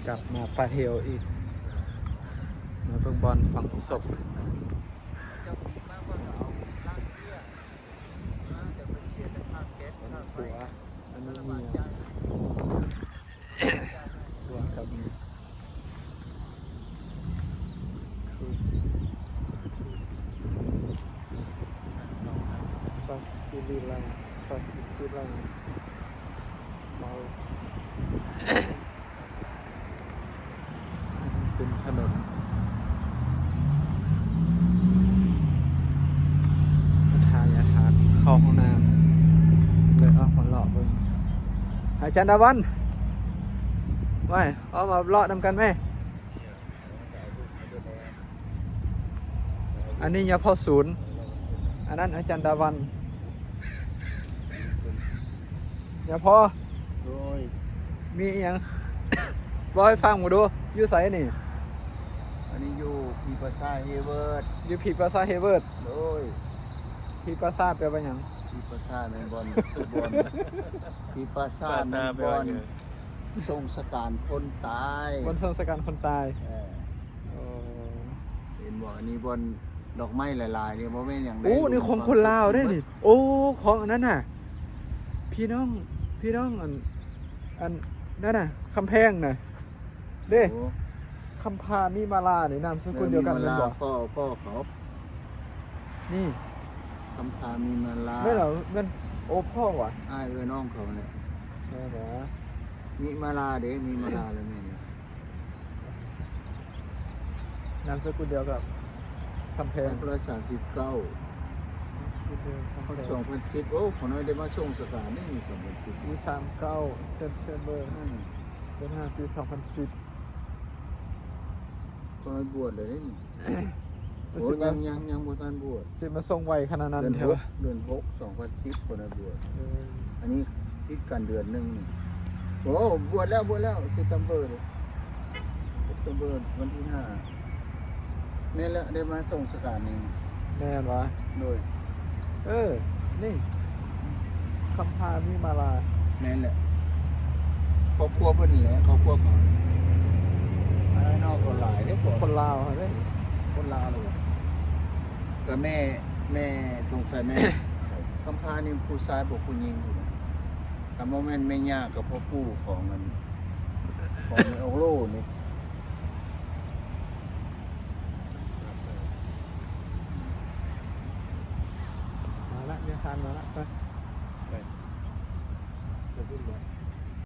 กลับมาปาเทลอีกมาเบิ่งบอลฝั่งศพหัวอันนี้เมียหัวกับฟาซิลิลามาเป็นถนนทายาทานเข้าห้องน้ำเลยเอาคนหลอกเบิ่งอาจารย์ดาวันว่าเอามาเลาะนำกันไหมอันนี้ยาพ่อศูนย์อันนั้นอาจารย์ดาวันยาพ่อโดยมีอหยัง บอกให้ฟังหมดดูอยู่ไสนี่อันนี้อยู่พีปราสาทเฮเวิร์ดอยู่ผีปราสาทเฮเวิร์ดโดยผีปราสาทแปลว่าหยัง พีปราสาทแมนบอลพีปราสาทแมนบอลทรงสการคนตายบนทรงสการคนตายเห็นบ่อันนี้บอลดอกไม้หลายๆเนี่ยบ่แม่นอย่างใดโอ้นี่ของคนลาวได้นี่โอ้ของอันนั้นน่ะพี่น้องอันนั่นน่ะคำแพงน่ะเด้คำพามีมาลานี่นามสกุลเดียวกันเลยบ่พ่อเขานี่คำพามีมาลาไม่เหรอมันโอ้พ่อว่ะอ้ายน้องเขาเนี่ยแม่เหรอมีมาลาเด้มีมาลาแล้วแม่เนี่ยนามสกุลเดียวกับคำแพง139 2010โอ้คนน้อยได้มาส่งสการนี่มี2010ปี39เซปเทมเบอร์เดือน5ปี2010ตอนบวชเลยนี่โอ้ยังบ่ทันบวชสิมาส่งไวขนาดนั้นเดือน6 2010คนบวชอันนี้ติดกันเดือนนึงโอ้บวชแล้วเซปเทมเบอร์วันที่5นี่แหละได้มาส่งสการนี่แม่นวะโดยนี่คำพามีมาลาแม่นแหละครอบครัวเพิ่นนี่แหละครอบครัวเขาไอ้นอกคนหลายเด้อคนลาวเด้คนลาวเลยก็แม่สงสัยแม่คำพานี่ผู้ชายบ่ผู้หญิงอยู่แต่บ่แม่นแม่ย่ากับพ่อปู่ของมันขององค์โลนี่มาละเนี่ยทานมาละไปจะพูดเลย